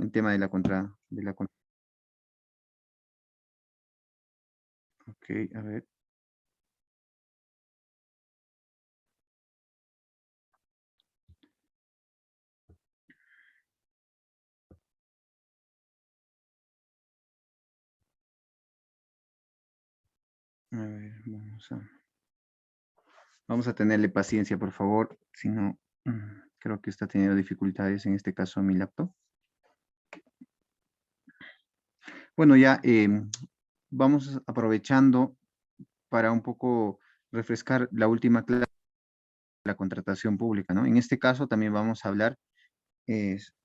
el tema de la Ok, a ver. A ver, vamos a tenerle paciencia, por favor. Si no, creo que está teniendo dificultades en este caso mi laptop. Bueno, ya vamos aprovechando para un poco refrescar la última clase de la contratación pública, ¿no? En este caso también vamos a hablar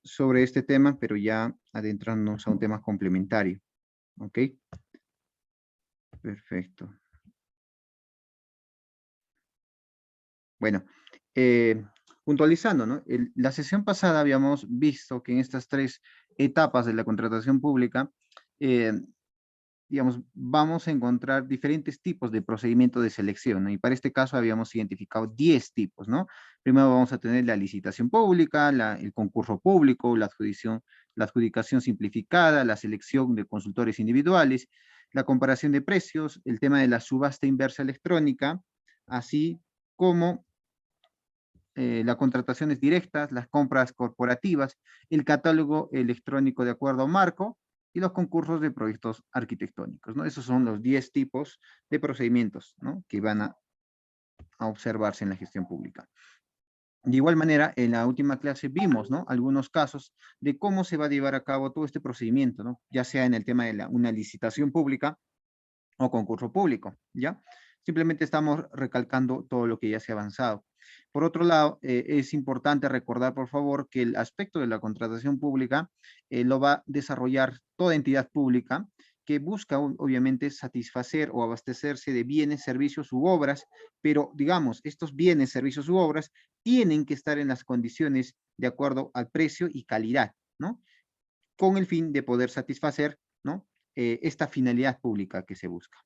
sobre este tema, pero ya adentrándonos a un tema complementario. ¿Ok? Perfecto. Bueno, puntualizando, ¿no? La sesión pasada habíamos visto que en estas tres etapas de la contratación pública, digamos, vamos a encontrar diferentes tipos de procedimiento de selección, ¿no? Y para este caso habíamos identificado 10 tipos, ¿no? Primero vamos a tener la licitación pública, el concurso público, la adjudicación simplificada, la selección de consultores individuales, la comparación de precios, el tema de la subasta inversa electrónica, así como las contrataciones directas, las compras corporativas, el catálogo electrónico de acuerdo a marco y los concursos de proyectos arquitectónicos, ¿no? Esos son los 10 tipos de procedimientos, ¿no? Que van a observarse en la gestión pública. De igual manera, en la última clase vimos, ¿no? Algunos casos de cómo se va a llevar a cabo todo este procedimiento, ¿no? Ya sea en el tema de una licitación pública o concurso público, ¿ya? Simplemente estamos recalcando todo lo que ya se ha avanzado. Por otro lado, es importante recordar, por favor, que el aspecto de la contratación pública lo va a desarrollar toda entidad pública que busca, obviamente, satisfacer o abastecerse de bienes, servicios u obras, pero, digamos, estos bienes, servicios u obras tienen que estar en las condiciones de acuerdo al precio y calidad, ¿no? Con el fin de poder satisfacer, ¿no? Esta finalidad pública que se busca.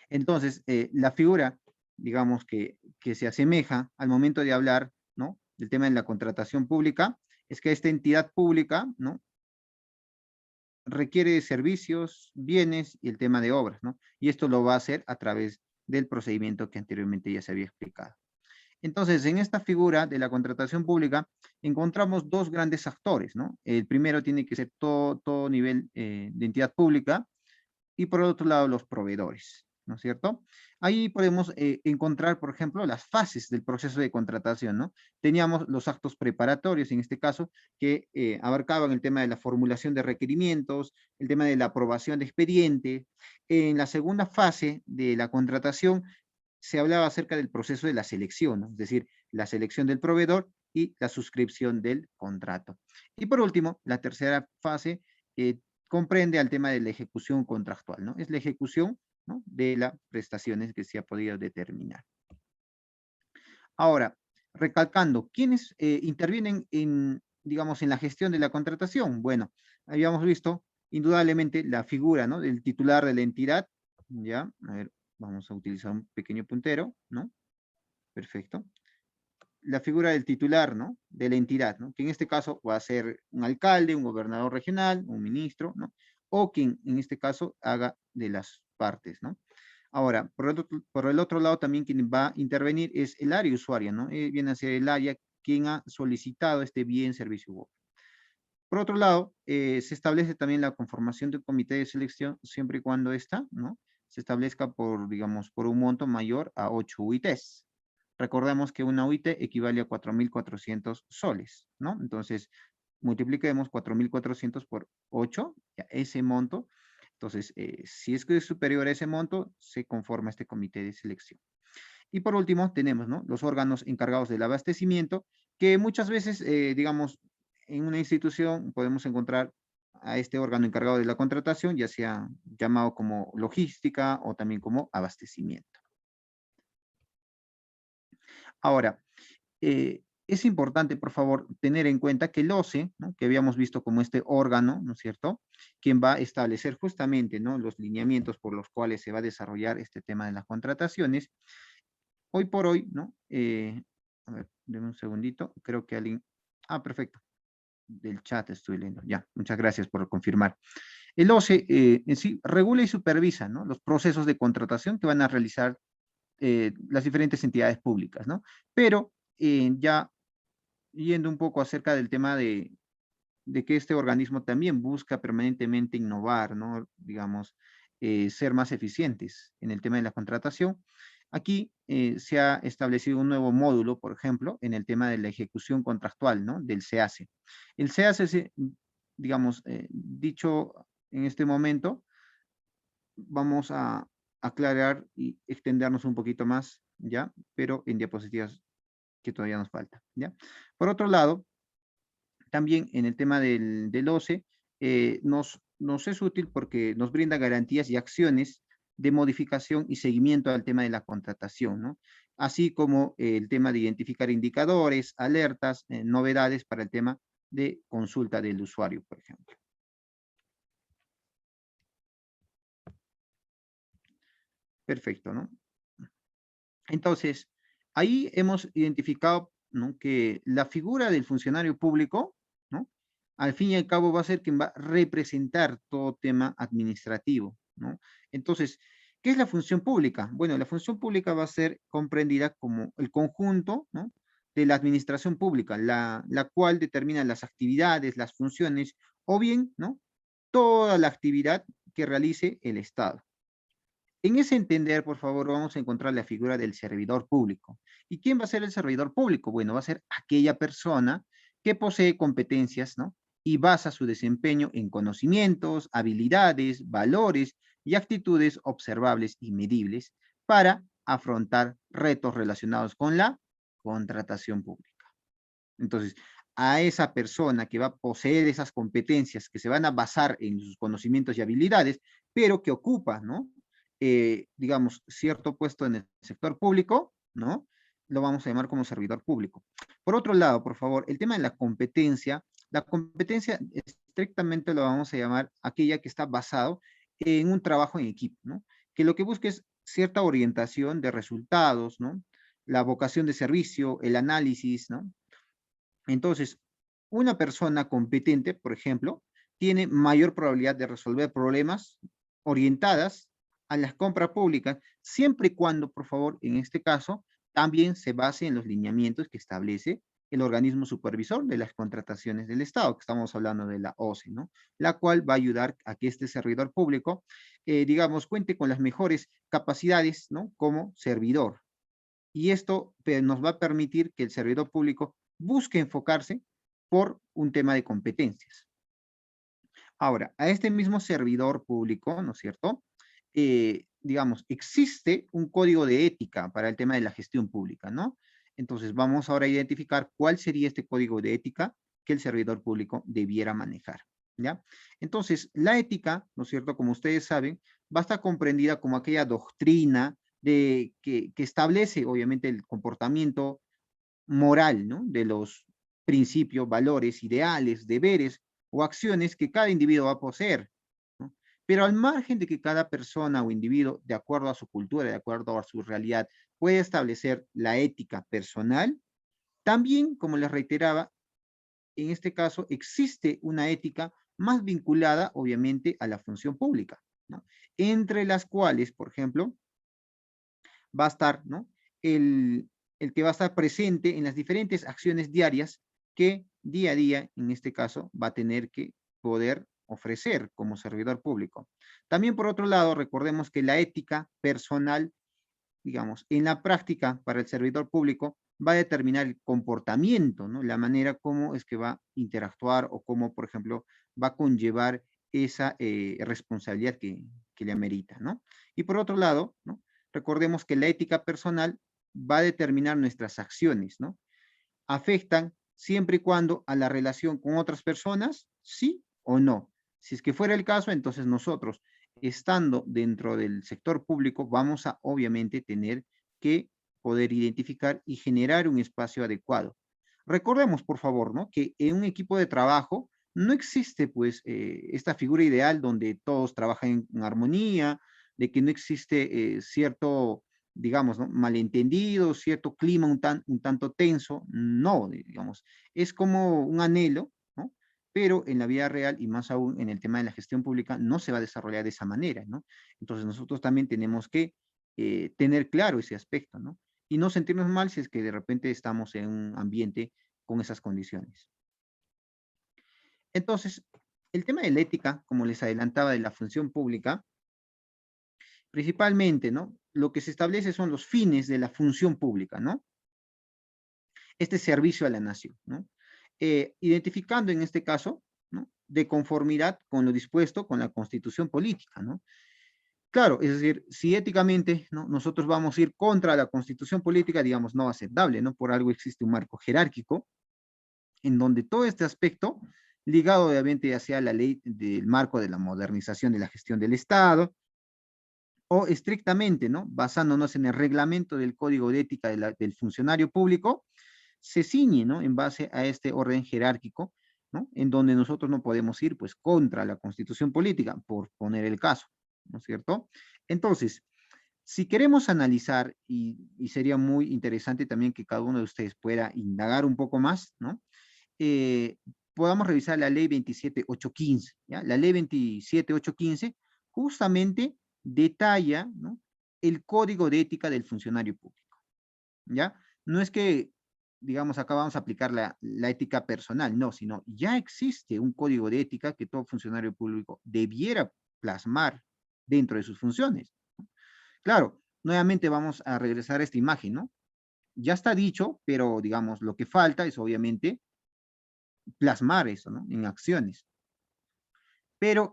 Entonces, la figura, digamos, que se asemeja al momento de hablar, ¿no? Del tema de la contratación pública, es que esta entidad pública, ¿no? Requiere de servicios, bienes y el tema de obras, ¿no? Y esto lo va a hacer a través del procedimiento que anteriormente ya se había explicado. Entonces, en esta figura de la contratación pública, encontramos dos grandes actores, ¿no? El primero tiene que ser todo nivel de entidad pública, y por otro lado los proveedores, ¿no es cierto? Ahí podemos encontrar, por ejemplo, las fases del proceso de contratación, ¿no? Teníamos los actos preparatorios, en este caso, que abarcaban el tema de la formulación de requerimientos, el tema de la aprobación de expediente. En la segunda fase de la contratación se hablaba acerca del proceso de la selección, ¿no? Es decir, la selección del proveedor y la suscripción del contrato. Y por último, la tercera fase comprende al tema de la ejecución contractual, ¿no? Es la ejecución, ¿no? De las prestaciones que se ha podido determinar. Ahora, recalcando, ¿quiénes intervienen en, digamos, en la gestión de la contratación? Bueno, habíamos visto indudablemente la figura, ¿no? Del titular de la entidad, ¿ya? A ver, vamos a utilizar un pequeño puntero, ¿no? Perfecto. La figura del titular, ¿no? De la entidad, ¿no? Que en este caso va a ser un alcalde, un gobernador regional, un ministro, ¿no? O quien en este caso haga de las partes, ¿no? Ahora, por el otro lado también quien va a intervenir es el área usuaria, ¿no? Viene a ser el área quien ha solicitado este bien, servicio u obra. Por otro lado, se establece también la conformación de un comité de selección siempre y cuando esta, ¿no? Se establezca por, digamos, por un monto mayor a 8 UITs. Recordemos que una UIT equivale a 4.400 soles, ¿no? Entonces, multipliquemos 4.400 por 8, ya, ese monto. Entonces, si es que es superior a ese monto, se conforma este comité de selección. Y por último, tenemos, ¿no? Los órganos encargados del abastecimiento, que muchas veces, digamos, en una institución podemos encontrar a este órgano encargado de la contratación, ya sea llamado como logística o también como abastecimiento. Ahora, es importante, por favor, tener en cuenta que el OCE, ¿no? Que habíamos visto como este órgano, ¿no es cierto?, quien va a establecer justamente, ¿no? Los lineamientos por los cuales se va a desarrollar este tema de las contrataciones. Hoy por hoy, ¿no? A ver, denme un segundito, creo que alguien... Ah, perfecto. del chat estoy leyendo. Ya, muchas gracias por confirmar. El OCE en sí regula y supervisa, ¿no?, los procesos de contratación que van a realizar las diferentes entidades públicas, ¿no? Pero ya yendo un poco acerca del tema de que este organismo también busca permanentemente innovar, ¿no? Digamos, ser más eficientes en el tema de la contratación. Aquí se ha establecido un nuevo módulo, por ejemplo, en el tema de la ejecución contractual, ¿no?, del SEACE. El SEACE, digamos, dicho en este momento, vamos a aclarar y extendernos un poquito más, ¿ya? Pero en diapositivas que todavía nos falta, ¿ya? Por otro lado, también en el tema del OCE, nos es útil porque nos brinda garantías y acciones de modificación y seguimiento al tema de la contratación, ¿no? Así como el tema de identificar indicadores, alertas, novedades para el tema de consulta del usuario, por ejemplo. Perfecto, ¿no? Entonces, ahí hemos identificado, ¿no?, que la figura del funcionario público, ¿no?, al fin y al cabo va a ser quien va a representar todo tema administrativo, ¿no? Entonces, ¿qué es la función pública? Bueno, la función pública va a ser comprendida como el conjunto, ¿no?, de la administración pública, la cual determina las actividades, las funciones, o bien, ¿no?, toda la actividad que realice el Estado. En ese entender, por favor, vamos a encontrar la figura del servidor público. ¿Y quién va a ser el servidor público? Bueno, va a ser aquella persona que posee competencias, ¿no?, y basa su desempeño en conocimientos, habilidades, valores y actitudes observables y medibles para afrontar retos relacionados con la contratación pública. Entonces, a esa persona que va a poseer esas competencias que se van a basar en sus conocimientos y habilidades, pero que ocupa, ¿no?, digamos, cierto puesto en el sector público, ¿no?, lo vamos a llamar como servidor público. Por otro lado, por favor, el tema de la competencia estrictamente lo vamos a llamar aquella que está basado en un trabajo en equipo, ¿no?, que lo que busca es cierta orientación de resultados, ¿no?, la vocación de servicio, el análisis, ¿no? Entonces, una persona competente, por ejemplo, tiene mayor probabilidad de resolver problemas orientadas a las compras públicas, siempre y cuando, por favor, en este caso, también se base en los lineamientos que establece el organismo supervisor de las contrataciones del Estado, que estamos hablando de la OCE, ¿no?, la cual va a ayudar a que este servidor público, digamos, cuente con las mejores capacidades, ¿no?, como servidor. Y esto nos va a permitir que el servidor público busque enfocarse por un tema de competencias. Ahora, a este mismo servidor público, ¿no es cierto? Digamos, existe un código de ética para el tema de la gestión pública, ¿no? Entonces, vamos ahora a identificar cuál sería este código de ética que el servidor público debiera manejar, ¿ya? Entonces, la ética, ¿no es cierto?, como ustedes saben, va a estar comprendida como aquella doctrina que establece, obviamente, el comportamiento moral, ¿no?, de los principios, valores, ideales, deberes o acciones que cada individuo va a poseer, ¿no? Pero al margen de que cada persona o individuo, de acuerdo a su cultura, de acuerdo a su realidad, puede establecer la ética personal, también, como les reiteraba, en este caso existe una ética más vinculada, obviamente, a la función pública, ¿no?, entre las cuales, por ejemplo, va a estar, ¿no?, el que va a estar presente en las diferentes acciones diarias que día a día, en este caso, va a tener que poder ofrecer como servidor público. También, por otro lado, recordemos que la ética personal, digamos, en la práctica para el servidor público va a determinar el comportamiento, ¿no?, la manera como es que va a interactuar o cómo, por ejemplo, va a conllevar esa responsabilidad que le amerita, ¿no? Y por otro lado, ¿no?, recordemos que la ética personal va a determinar nuestras acciones, ¿no? ¿Afectan siempre y cuando a la relación con otras personas? ¿Sí o no? Si es que fuera el caso, entonces nosotros, estando dentro del sector público, vamos a obviamente tener que poder identificar y generar un espacio adecuado. Recordemos, por favor, ¿no?, que en un equipo de trabajo no existe, pues, esta figura ideal donde todos trabajan en armonía, de que no existe cierto, digamos, ¿no?, malentendido, cierto clima un tanto tenso. No, digamos, es como un anhelo, ¿no?, pero en la vida real y más aún en el tema de la gestión pública no se va a desarrollar de esa manera, ¿no? Entonces nosotros también tenemos que tener claro ese aspecto, ¿no? Y no sentirnos mal si es que de repente estamos en un ambiente con esas condiciones. Entonces, el tema de la ética, como les adelantaba, de la función pública, principalmente, ¿no? Lo que se establece son los fines de la función pública, ¿no? Este servicio a la nación, ¿no? Identificando en este caso, ¿no? De conformidad con lo dispuesto con la constitución política, ¿no? Claro, es decir, si éticamente, ¿no? Nosotros vamos a ir contra la constitución política, digamos, no aceptable, ¿no? Por algo existe un marco jerárquico en donde todo este aspecto, ligado obviamente hacia la ley del marco de la modernización de la gestión del Estado, o estrictamente, ¿no? Basándonos en el reglamento del Código de Ética del funcionario público, se ciñe, ¿no? En base a este orden jerárquico, ¿no? En donde nosotros no podemos ir, pues, contra la constitución política, por poner el caso, ¿no es cierto? Entonces, si queremos analizar, y sería muy interesante también que cada uno de ustedes pueda indagar un poco más, ¿no? Eh, Podamos revisar la ley 27815, ¿ya? La ley 27815 justamente detalla, ¿no? El código de ética del funcionario público, ¿ya? No es que, digamos, acá vamos a aplicar la ética personal, no, sino ya existe un código de ética que todo funcionario público debiera plasmar dentro de sus funciones. Claro, nuevamente vamos a regresar a esta imagen, ¿no? Ya está dicho, pero digamos, lo que falta es obviamente plasmar eso, ¿no? En acciones. Pero,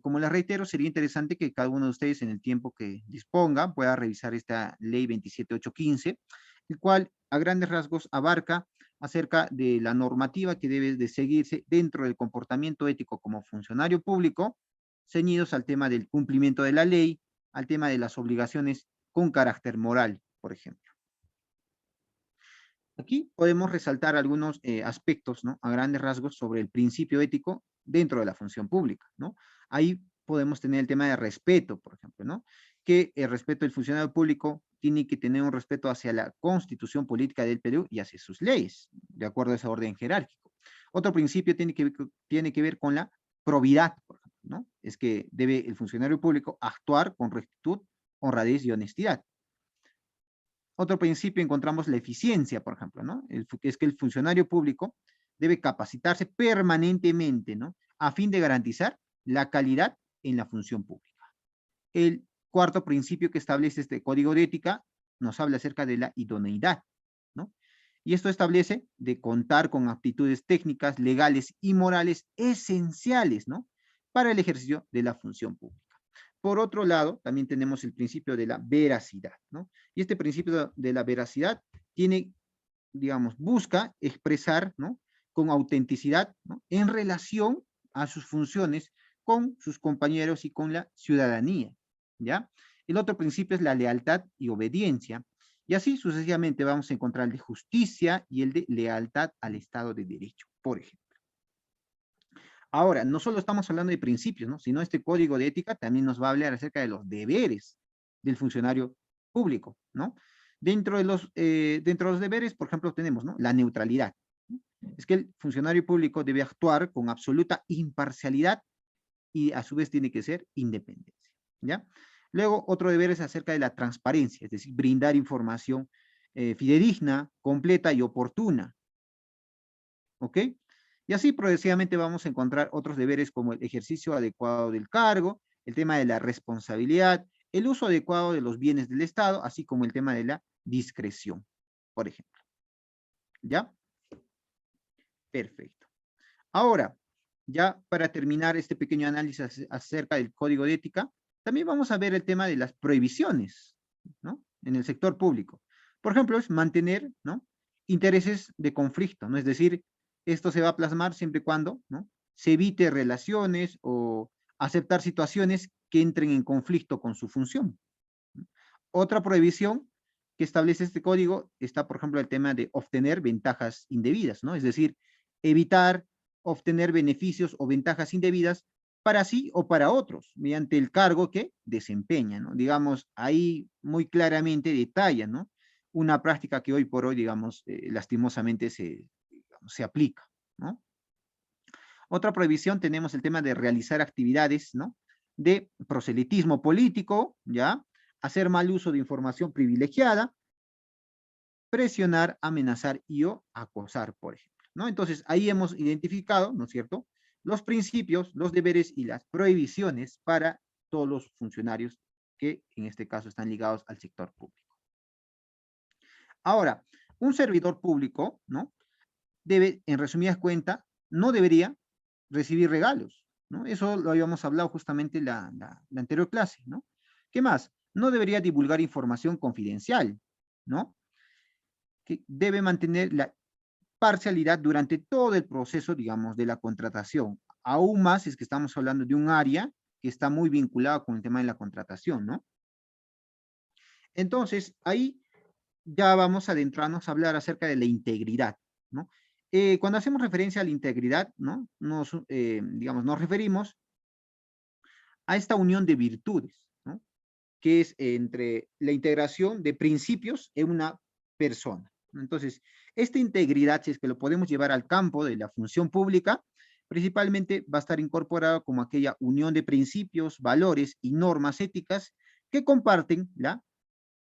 como les reitero, sería interesante que cada uno de ustedes en el tiempo que disponga pueda revisar esta ley 27815, el cual a grandes rasgos abarca acerca de la normativa que debe de seguirse dentro del comportamiento ético como funcionario público, ceñidos al tema del cumplimiento de la ley, al tema de las obligaciones con carácter moral, por ejemplo. Aquí podemos resaltar algunos aspectos, ¿no? A grandes rasgos sobre el principio ético dentro de la función pública, ¿no? Ahí podemos tener el tema de respeto, por ejemplo, ¿no? Que el respeto del funcionario público tiene que tener un respeto hacia la constitución política del Perú y hacia sus leyes, de acuerdo a ese orden jerárquico. Otro principio tiene que ver con la probidad, por ejemplo, ¿no? Es que debe el funcionario público actuar con rectitud, honradez y honestidad. Otro principio encontramos la eficiencia, por ejemplo, ¿no? Es que el funcionario público debe capacitarse permanentemente, ¿no? A fin de garantizar la calidad en la función pública. El cuarto principio que establece este código de ética nos habla acerca de la idoneidad, ¿no? Y esto establece de contar con aptitudes técnicas, legales y morales esenciales, ¿no? Para el ejercicio de la función pública. Por otro lado, también tenemos el principio de la veracidad, ¿no? Y este principio de la veracidad tiene, digamos, busca expresar, ¿no? Con autenticidad, ¿no? En relación a sus funciones con sus compañeros y con la ciudadanía, ¿ya? El otro principio es la lealtad y obediencia, y así sucesivamente vamos a encontrar el de justicia y el de lealtad al Estado de Derecho, por ejemplo. Ahora, no solo estamos hablando de principios, ¿no? Sino este código de ética también nos va a hablar acerca de los deberes del funcionario público, ¿no? Dentro de los deberes, por ejemplo, tenemos, ¿no? La neutralidad. ¿No? Es que el funcionario público debe actuar con absoluta imparcialidad y a su vez tiene que ser independencia, ¿ya? Luego, otro deber es acerca de la transparencia, es decir, brindar información fidedigna, completa y oportuna, ¿ok? Y así progresivamente vamos a encontrar otros deberes como el ejercicio adecuado del cargo, el tema de la responsabilidad, el uso adecuado de los bienes del Estado, así como el tema de la discreción, por ejemplo. ¿Ya? Perfecto. Ahora, ya para terminar este pequeño análisis acerca del código de ética, también vamos a ver el tema de las prohibiciones, ¿no? En el sector público. Por ejemplo, es mantener, ¿no? Intereses de conflicto, ¿no? Es decir, esto se va a plasmar siempre y cuando, ¿no? Se evite relaciones o aceptar situaciones que entren en conflicto con su función. ¿No? Otra prohibición que establece este código está, por ejemplo, el tema de obtener ventajas indebidas, ¿no? Es decir, evitar obtener beneficios o ventajas indebidas para sí o para otros, mediante el cargo que desempeña, ¿no? Digamos, ahí muy claramente detalla, ¿no? Una práctica que hoy por hoy, digamos, lastimosamente se aplica, ¿no? Otra prohibición tenemos el tema de realizar actividades, ¿no? De proselitismo político, ¿ya? Hacer mal uso de información privilegiada, presionar, amenazar y o acosar, por ejemplo, ¿no? Entonces, ahí hemos identificado, ¿no es cierto?, los principios, los deberes y las prohibiciones para todos los funcionarios que en este caso están ligados al sector público. Ahora, un servidor público, ¿no? Debe, en resumidas cuentas, no debería recibir regalos, ¿no? Eso lo habíamos hablado justamente en la anterior clase, ¿no? ¿Qué más? No debería divulgar información confidencial, ¿no? Que debe mantener la parcialidad durante todo el proceso, digamos, de la contratación. Aún más es que estamos hablando de un área que está muy vinculado con el tema de la contratación, ¿no? Entonces, ahí ya vamos a adentrarnos a hablar acerca de la integridad, ¿no? Cuando hacemos referencia a la integridad, ¿no? Digamos, nos referimos a esta unión de virtudes, ¿no? Que es entre la integración de principios en una persona. Entonces, esta integridad, si es que lo podemos llevar al campo de la función pública, principalmente va a estar incorporada como aquella unión de principios, valores y normas éticas que comparten la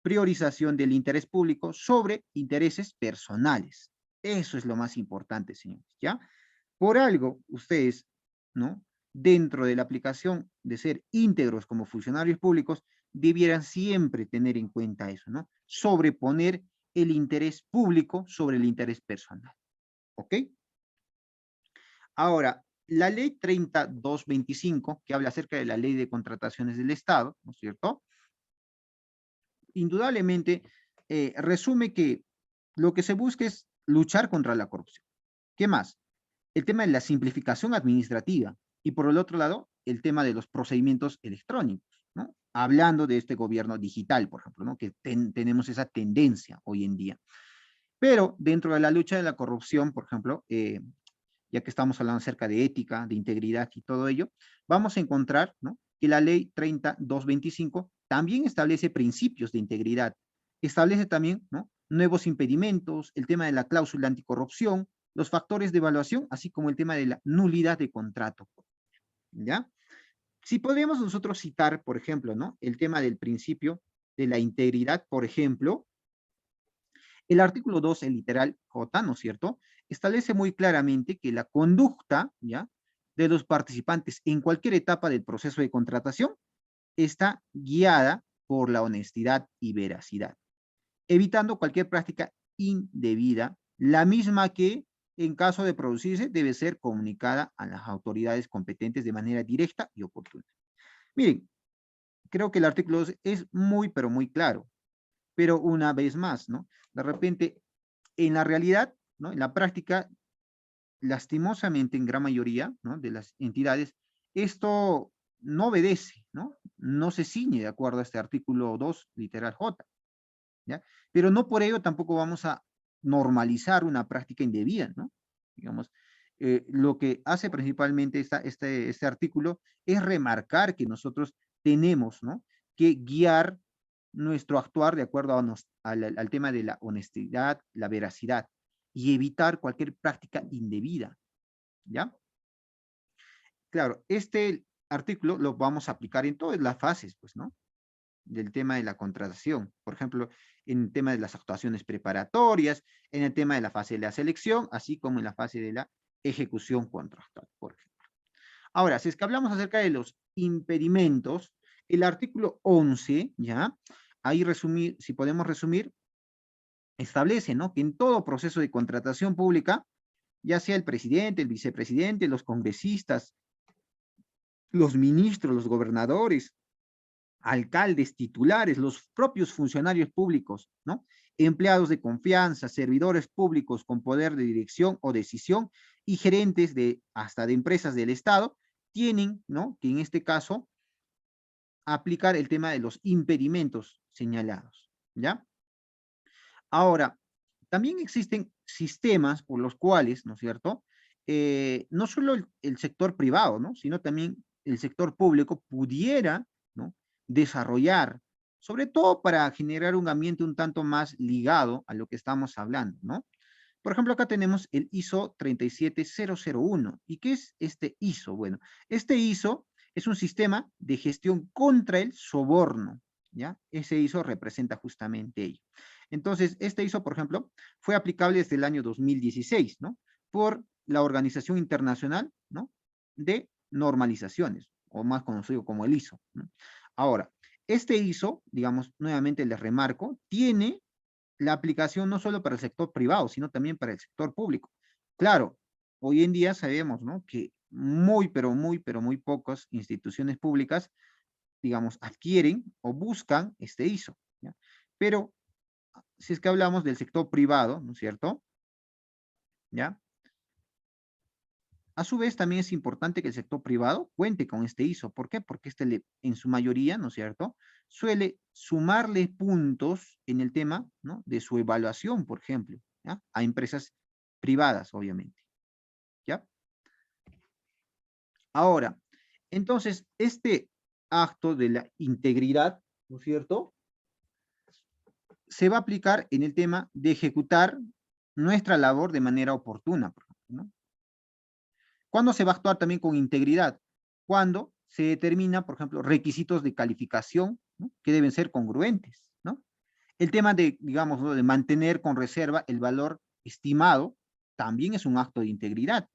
priorización del interés público sobre intereses personales. Eso es lo más importante, señores, ¿ya? Por algo, ustedes, ¿no? Dentro de la aplicación de ser íntegros como funcionarios públicos, debieran siempre tener en cuenta eso, ¿no? Sobreponer el interés público sobre el interés personal, ¿ok? Ahora, la ley 3225, que habla acerca de la ley de contrataciones del Estado, ¿no es cierto?, indudablemente resume que lo que se busca es luchar contra la corrupción. ¿Qué más? El tema de la simplificación administrativa y por el otro lado, el tema de los procedimientos electrónicos, ¿no? Hablando de este gobierno digital, por ejemplo, ¿no? Que tenemos esa tendencia hoy en día. Pero dentro de la lucha de la corrupción, por ejemplo, ya que estamos hablando acerca de ética, de integridad y todo ello, vamos a encontrar, ¿no?, que la ley 3225 también establece principios de integridad, establece también, ¿no?, nuevos impedimentos, el tema de la cláusula anticorrupción, los factores de evaluación, así como el tema de la nulidad de contrato, ¿ya? Si podemos nosotros citar, por ejemplo, ¿no?, el tema del principio de la integridad, por ejemplo, el artículo 2, el literal J, ¿no es cierto?, establece muy claramente que la conducta, ¿ya?, de los participantes en cualquier etapa del proceso de contratación está guiada por la honestidad y veracidad, evitando cualquier práctica indebida, la misma que, en caso de producirse, debe ser comunicada a las autoridades competentes de manera directa y oportuna. Miren, creo que el artículo 2 es muy, pero muy claro, pero una vez más, ¿no? De repente, en la realidad, ¿no?, en la práctica, lastimosamente en gran mayoría, ¿no?, de las entidades, esto no obedece, ¿no? No se ciñe de acuerdo a este artículo 2, literal J, ¿ya? Pero no por ello tampoco vamos a normalizar una práctica indebida, ¿no? Digamos, lo que hace principalmente este artículo es remarcar que nosotros tenemos, ¿no?, que guiar nuestro actuar de acuerdo al tema de la honestidad, la veracidad y evitar cualquier práctica indebida, ¿ya? Claro, este artículo lo vamos a aplicar en todas las fases, pues, ¿no?, del tema de la contratación. Por ejemplo, en el tema de las actuaciones preparatorias, en el tema de la fase de la selección, así como en la fase de la ejecución contractual, por ejemplo. Ahora, si es que hablamos acerca de los impedimentos, el artículo 11, ¿ya? Ahí si podemos resumir, establece, ¿no?, que en todo proceso de contratación pública, ya sea el presidente, el vicepresidente, los congresistas, los ministros, los gobernadores, alcaldes, titulares, los propios funcionarios públicos, ¿no?, empleados de confianza, servidores públicos con poder de dirección o decisión y gerentes hasta de empresas del Estado, tienen, ¿no?, que en este caso aplicar el tema de los impedimentos señalados, ¿ya? Ahora, también existen sistemas por los cuales, ¿no es cierto?, no solo el sector privado, ¿no?, sino también el sector público pudiera, ¿no?, desarrollar, sobre todo para generar un ambiente un tanto más ligado a lo que estamos hablando, ¿no? Por ejemplo, acá tenemos el ISO 37001. ¿Y qué es este ISO? Bueno, este ISO es un sistema de gestión contra el soborno, ¿ya? Ese ISO representa justamente ello. Entonces, este ISO, por ejemplo, fue aplicable desde el año 2016, ¿no? Por la Organización Internacional, ¿no? De Normalizaciones, o más conocido como el ISO, ¿no? Ahora, este ISO, digamos, nuevamente les remarco, tiene la aplicación no solo para el sector privado, sino también para el sector público. Claro, hoy en día sabemos, ¿no? Que pero muy pocas instituciones públicas, digamos, adquieren o buscan este ISO, ¿ya? Pero si es que hablamos del sector privado, ¿no es cierto? ¿Ya? A su vez, también es importante que el sector privado cuente con este ISO. ¿Por qué? Porque en su mayoría, ¿no es cierto?, suele sumarle puntos en el tema, ¿no?, de su evaluación, por ejemplo, ¿ya?, a empresas privadas, obviamente. ¿Ya? Ahora, entonces, este acto de la integridad, ¿no es cierto?, se va a aplicar en el tema de ejecutar nuestra labor de manera oportuna, por ejemplo, ¿no? ¿Cuándo se va a actuar también con integridad? Cuando se determina, por ejemplo, requisitos de calificación, ¿no?, que deben ser congruentes, ¿no? El tema de, digamos, ¿no?, de mantener con reserva el valor estimado también es un acto de integridad.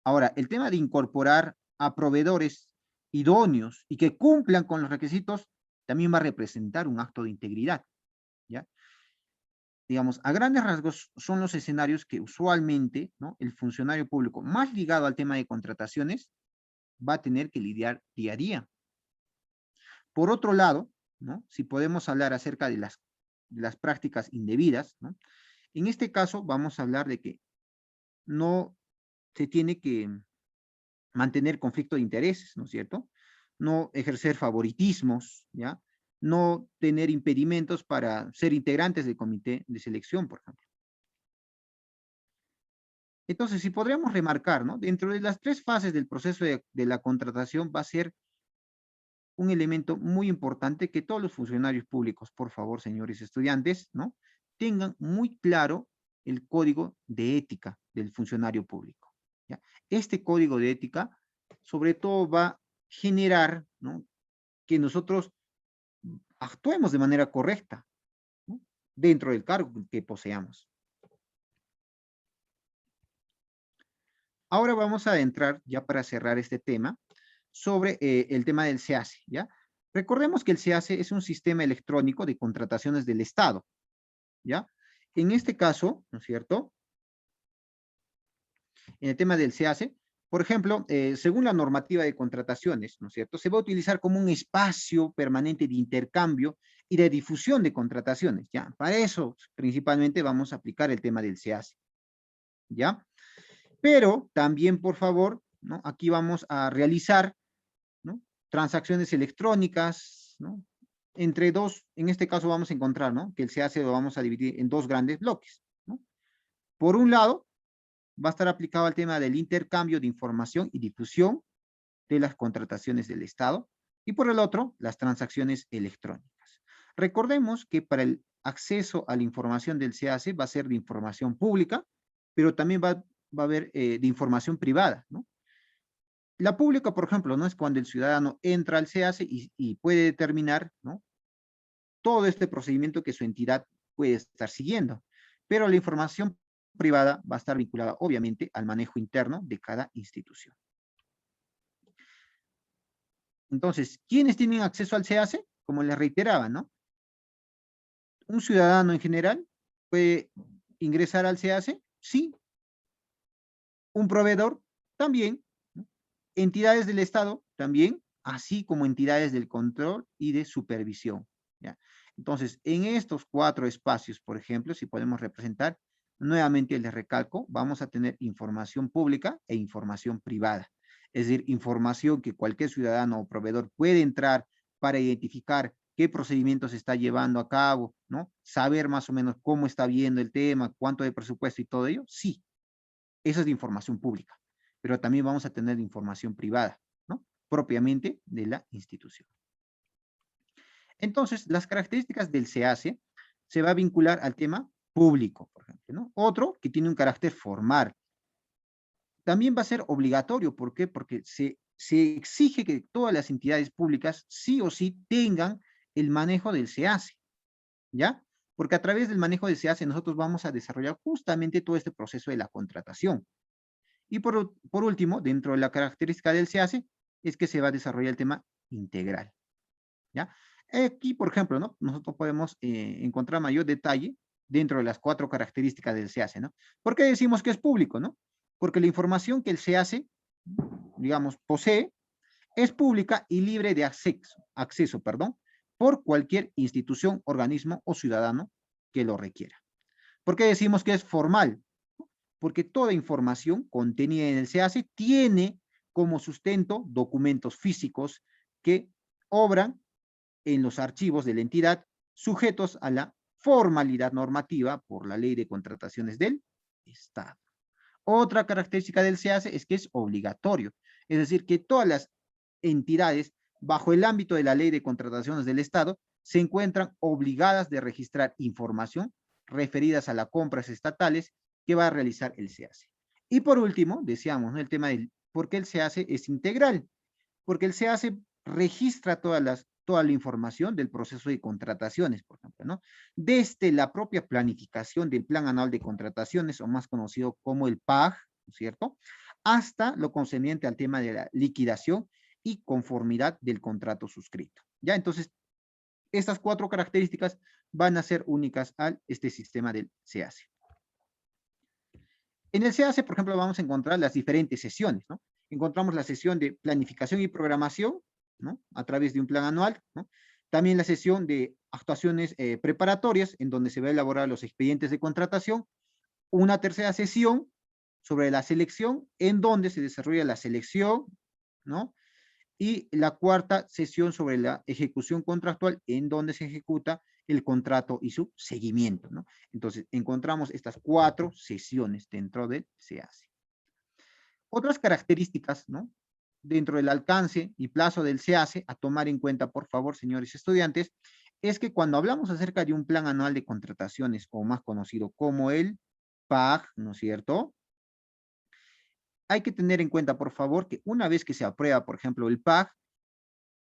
Ahora, el tema de incorporar a proveedores idóneos y que cumplan con los requisitos también va a representar un acto de integridad, ¿ya? Digamos, a grandes rasgos son los escenarios que usualmente, ¿no?, el funcionario público más ligado al tema de contrataciones va a tener que lidiar día a día. Por otro lado, ¿no?, si podemos hablar acerca de las prácticas indebidas, ¿no?, en este caso vamos a hablar de que no se tiene que mantener conflicto de intereses, ¿no es cierto? No ejercer favoritismos, ¿ya? No tener impedimentos para ser integrantes del comité de selección, por ejemplo. Entonces, si podríamos remarcar, ¿no?, dentro de las tres fases del proceso de la contratación va a ser un elemento muy importante que todos los funcionarios públicos, por favor, señores estudiantes, ¿no?, tengan muy claro el código de ética del funcionario público, ¿ya? Este código de ética, sobre todo, va a generar, ¿no?, que nosotros actuemos de manera correcta, ¿no?, dentro del cargo que poseamos. Ahora vamos a entrar, ya para cerrar este tema, sobre el tema del SEACE, ¿ya? Recordemos que el SEACE es un sistema electrónico de contrataciones del Estado, ¿ya? En este caso, ¿no es cierto?, en el tema del SEACE, por ejemplo, según la normativa de contrataciones, ¿no es cierto?, se va a utilizar como un espacio permanente de intercambio y de difusión de contrataciones, ¿ya? Para eso, principalmente, vamos a aplicar el tema del SEACE, ¿ya? Pero también, por favor, ¿no?, aquí vamos a realizar, ¿no?, transacciones electrónicas, ¿no?, entre dos, en este caso vamos a encontrar, ¿no?, que el SEACE lo vamos a dividir en dos grandes bloques, ¿no? Por un lado, va a estar aplicado al tema del intercambio de información y difusión de las contrataciones del Estado, y por el otro, las transacciones electrónicas. Recordemos que para el acceso a la información del SEACE va a ser de información pública, pero también va a haber de información privada, ¿no? La pública, por ejemplo, ¿no?, es cuando el ciudadano entra al SEACE y puede determinar, ¿no?, todo este procedimiento que su entidad puede estar siguiendo. Pero la información privada va a estar vinculada, obviamente, al manejo interno de cada institución. Entonces, ¿quiénes tienen acceso al SEACE? Como les reiteraba, ¿no?, un ciudadano en general puede ingresar al SEACE, sí. Un proveedor, también, ¿no? Entidades del Estado, también, así como entidades del control y de supervisión, ¿ya? Entonces, en estos 4 espacios, por ejemplo, si podemos representar, nuevamente les recalco, vamos a tener información pública e información privada. Es decir, información que cualquier ciudadano o proveedor puede entrar para identificar qué procedimiento se está llevando a cabo, ¿no? Saber más o menos cómo está viendo el tema, cuánto de presupuesto y todo ello, sí. Eso es de información pública, pero también vamos a tener información privada, ¿no?, propiamente de la institución. Entonces, las características del SEACE se va a vincular al tema público, por ejemplo. ejemplo, ¿no? Otro que tiene un carácter formal. También va a ser obligatorio, ¿por qué? Porque se exige que todas las entidades públicas sí o sí tengan el manejo del SEACE, ¿ya? Porque a través del manejo del SEACE nosotros vamos a desarrollar justamente todo este proceso de la contratación. Y por último, dentro de la característica del SEACE, es que se va a desarrollar el tema integral, ¿ya? Aquí, por ejemplo, ¿no? Nosotros podemos encontrar mayor detalle dentro de las 4 características del SEACE, ¿no? ¿Por qué decimos que es público, no? Porque la información que el SEACE, digamos, posee, es pública y libre de acceso, por cualquier institución, organismo o ciudadano que lo requiera. ¿Por qué decimos que es formal? Porque toda información contenida en el SEACE tiene como sustento documentos físicos que obran en los archivos de la entidad sujetos a la formalidad normativa por la Ley de Contrataciones del Estado. Otra característica del SEACE es que es obligatorio, es decir, que todas las entidades bajo el ámbito de la Ley de Contrataciones del Estado se encuentran obligadas de registrar información referidas a las compras estatales que va a realizar el SEACE. Y por último, decíamos, ¿no? El tema del por qué el SEACE es integral, porque el SEACE registra toda la información del proceso de contrataciones, por ejemplo, ¿no? Desde la propia planificación del Plan Anual de Contrataciones, o más conocido como el PAG, ¿no es cierto? Hasta lo concerniente al tema de la liquidación y conformidad del contrato suscrito. ¿Ya? Entonces, estas 4 características van a ser únicas a este sistema del SEACE. En el SEACE, por ejemplo, vamos a encontrar las diferentes sesiones, ¿no? Encontramos la sesión de planificación y programación, ¿no? A través de un plan anual, ¿no? También la sesión de actuaciones preparatorias, en donde se va a elaborar los expedientes de contratación. Una tercera sesión sobre la selección, en donde se desarrolla la selección, ¿no? Y la cuarta sesión sobre la ejecución contractual, en donde se ejecuta el contrato y su seguimiento, ¿no? Entonces, encontramos estas 4 sesiones dentro del SEACE. Otras características, ¿no? Dentro del alcance y plazo del SEACE, a tomar en cuenta, por favor, señores estudiantes, es que cuando hablamos acerca de un plan anual de contrataciones, o más conocido como el PAG, ¿no es cierto? Hay que tener en cuenta, por favor, que una vez que se aprueba, por ejemplo, el PAG,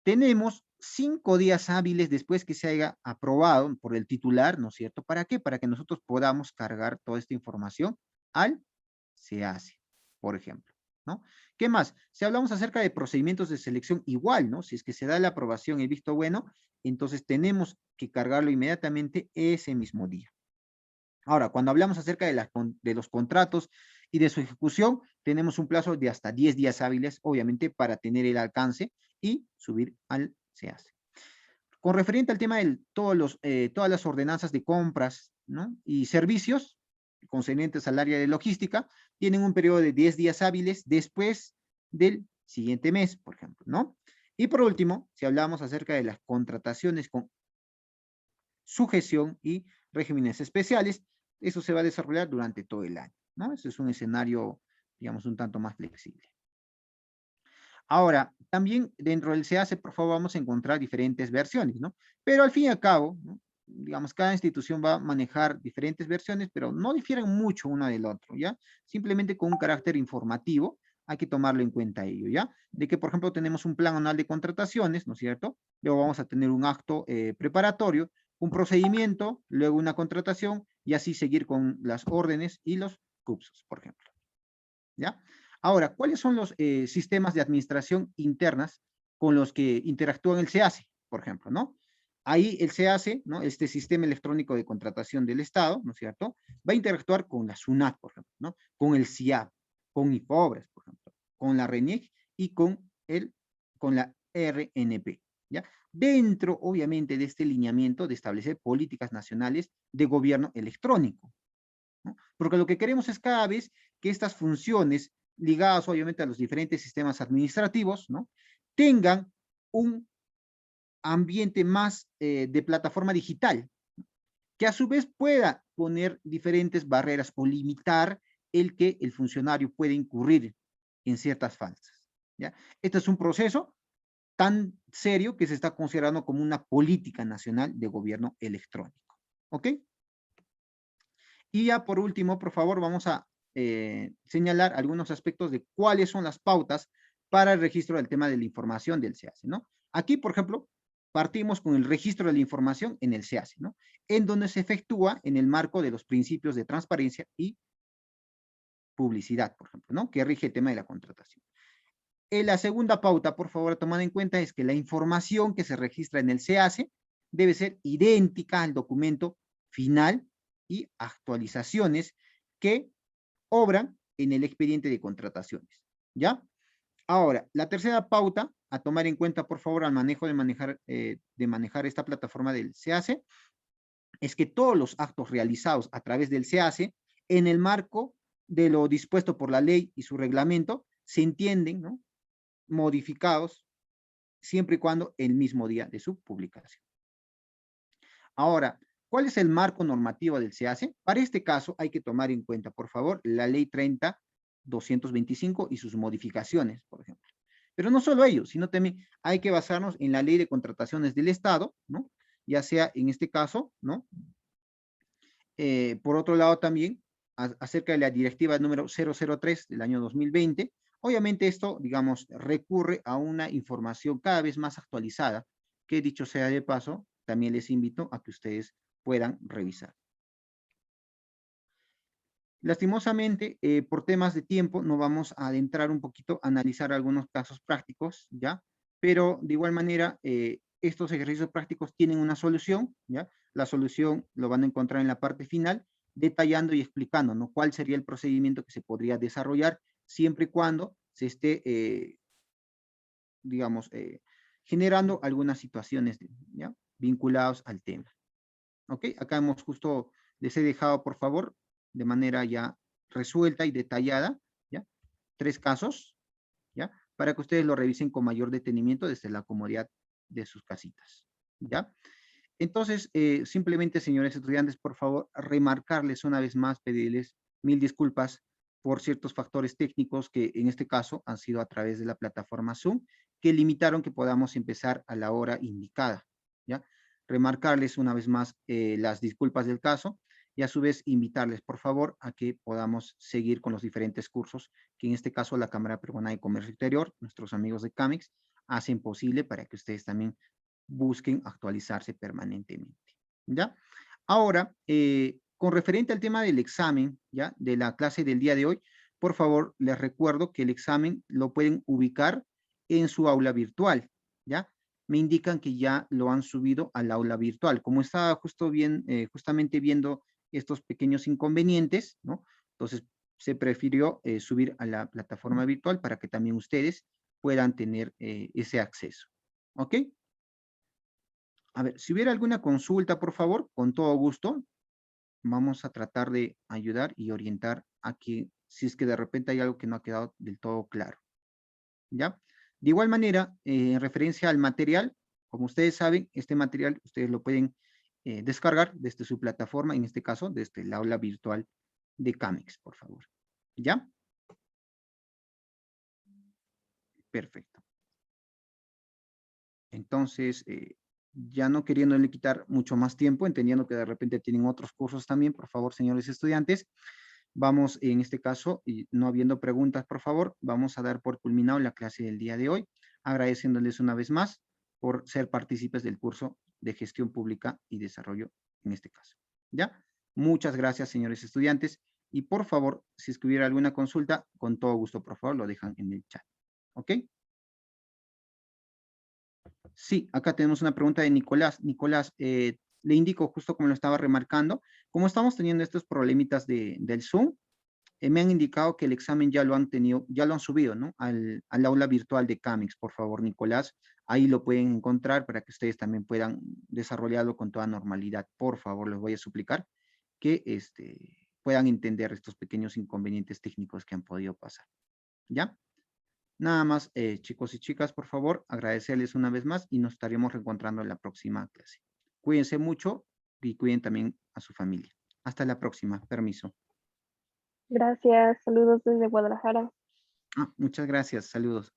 tenemos 5 días hábiles después que se haya aprobado por el titular, ¿no es cierto? ¿Para qué? Para que nosotros podamos cargar toda esta información al SEACE, por ejemplo, ¿no? ¿Qué más? Si hablamos acerca de procedimientos de selección, igual, ¿no? Si es que se da la aprobación y visto bueno, entonces tenemos que cargarlo inmediatamente ese mismo día. Ahora, cuando hablamos acerca de los contratos y de su ejecución, tenemos un plazo de hasta 10 días hábiles, obviamente, para tener el alcance y subir al SEACE. Con referente al tema de todas las ordenanzas de compras, ¿no? Y servicios concernientes al área de logística, tienen un periodo de 10 días hábiles después del siguiente mes, por ejemplo, ¿no? Y por último, si hablamos acerca de las contrataciones con sujeción y regímenes especiales, eso se va a desarrollar durante todo el año, ¿no? Ese es un escenario, digamos, un tanto más flexible. Ahora, también dentro del SEACE, por favor, vamos a encontrar diferentes versiones, ¿no? Pero al fin y al cabo, ¿no? Digamos, cada institución va a manejar diferentes versiones, pero no difieren mucho una del otro, ¿ya? Simplemente con un carácter informativo, hay que tomarlo en cuenta ello, ¿ya? De que, por ejemplo, tenemos un plan anual de contrataciones, ¿no es cierto? Luego vamos a tener un acto preparatorio, un procedimiento, luego una contratación, y así seguir con las órdenes y los CUPSOS, por ejemplo, ¿ya? Ahora, ¿cuáles son los sistemas de administración internas con los que interactúan el SEACE, por ejemplo, ¿no? Ahí el SEACE, ¿no? Este sistema electrónico de contratación del Estado, ¿no es cierto? Va a interactuar con la SUNAT, por ejemplo, ¿no? Con el SIAP, con IFOBRES, por ejemplo, con la RENIEC y con la RNP, ¿ya? Dentro, obviamente, de este lineamiento de establecer políticas nacionales de gobierno electrónico, ¿no? Porque lo que queremos es cada vez que estas funciones ligadas obviamente a los diferentes sistemas administrativos, ¿no? Tengan un ambiente más de plataforma digital, que a su vez pueda poner diferentes barreras o limitar el que el funcionario puede incurrir en ciertas faltas, ¿ya? Este es un proceso tan serio que se está considerando como una política nacional de gobierno electrónico, ¿ok? Y ya por último, por favor, vamos a señalar algunos aspectos de cuáles son las pautas para el registro del tema de la información del SEACE, ¿no? Aquí, por ejemplo, partimos con el registro de la información en el SEACE, ¿no? En donde se efectúa en el marco de los principios de transparencia y publicidad, por ejemplo, ¿no? Que rige el tema de la contratación. La segunda pauta, por favor, a tomar en cuenta es que la información que se registra en el SEACE debe ser idéntica al documento final y actualizaciones que obran en el expediente de contrataciones, ¿ya? Ahora, la tercera pauta a tomar en cuenta, por favor, al manejo de manejar esta plataforma del SEACE, es que todos los actos realizados a través del SEACE, en el marco de lo dispuesto por la ley y su reglamento, se entienden, ¿no?, modificados siempre y cuando el mismo día de su publicación. Ahora, ¿cuál es el marco normativo del SEACE? Para este caso hay que tomar en cuenta, por favor, la ley 30.225 y sus modificaciones, por ejemplo. Pero no solo ello, sino también hay que basarnos en la ley de contrataciones del Estado, ¿no? Ya sea en este caso, ¿no? Por otro lado también, acerca de la directiva número 003 del año 2020, obviamente esto, digamos, recurre a una información cada vez más actualizada, que dicho sea de paso, también les invito a que ustedes puedan revisar. Lastimosamente, por temas de tiempo, no vamos a adentrar un poquito a analizar algunos casos prácticos, ¿ya? Pero de igual manera, estos ejercicios prácticos tienen una solución, ¿ya? La solución lo van a encontrar en la parte final, detallando y explicando, ¿no?, cuál sería el procedimiento que se podría desarrollar siempre y cuando se esté, digamos, generando algunas situaciones, ¿ya?, vinculados al tema. ¿Ok? Acá hemos justo, les he dejado, por favor, de manera ya resuelta y detallada, ¿ya?, 3 casos, ¿ya?, para que ustedes lo revisen con mayor detenimiento desde la comodidad de sus casitas, ¿ya? Entonces, simplemente, señores estudiantes, por favor, remarcarles una vez más, pedirles mil disculpas por ciertos factores técnicos que en este caso han sido a través de la plataforma Zoom, que limitaron que podamos empezar a la hora indicada, ¿ya? Remarcarles una vez más las disculpas del caso y a su vez invitarles, por favor, a que podamos seguir con los diferentes cursos que en este caso la Cámara Peruana de Comercio Exterior, nuestros amigos de CAMEX, hacen posible para que ustedes también busquen actualizarse permanentemente, ¿ya? Ahora, con referente al tema del examen, ¿ya?, de la clase del día de hoy, por favor, les recuerdo que el examen lo pueden ubicar en su aula virtual, ¿ya? Me indican que ya lo han subido al aula virtual. Como estaba justamente viendo estos pequeños inconvenientes, ¿no?, entonces se prefirió subir a la plataforma virtual para que también ustedes puedan tener ese acceso, ¿ok? A ver, si hubiera alguna consulta, por favor, con todo gusto, vamos a tratar de ayudar y orientar a que, si es que de repente hay algo que no ha quedado del todo claro, ¿ya? De igual manera, en referencia al material, como ustedes saben, este material ustedes lo pueden descargar desde su plataforma, en este caso, desde el aula virtual de CAMEX, por favor, ¿ya? Perfecto. Entonces, ya no queriéndole quitar mucho más tiempo, entendiendo que de repente tienen otros cursos también, por favor, señores estudiantes, vamos en este caso, y no habiendo preguntas, por favor, vamos a dar por culminado la clase del día de hoy, agradeciéndoles una vez más por ser partícipes del curso de Gestión Pública y Desarrollo en este caso, ¿ya? Muchas gracias, señores estudiantes, y por favor, si es que hubiera alguna consulta, con todo gusto, por favor, lo dejan en el chat, ¿ok? Sí, acá tenemos una pregunta de Nicolás. Nicolás, le indico justo como lo estaba remarcando, como estamos teniendo estos problemitas del Zoom, me han indicado que el examen ya lo han tenido, ya lo han subido, ¿no?, al aula virtual de CAMEX, por favor, Nicolás. Ahí lo pueden encontrar para que ustedes también puedan desarrollarlo con toda normalidad. Por favor, les voy a suplicar que puedan entender estos pequeños inconvenientes técnicos que han podido pasar, ¿ya? Nada más, chicos y chicas, por favor, agradecerles una vez más y nos estaremos reencontrando en la próxima clase. Cuídense mucho y cuiden también a su familia. Hasta la próxima. Permiso. Gracias, saludos desde Guadalajara. Muchas gracias. Saludos.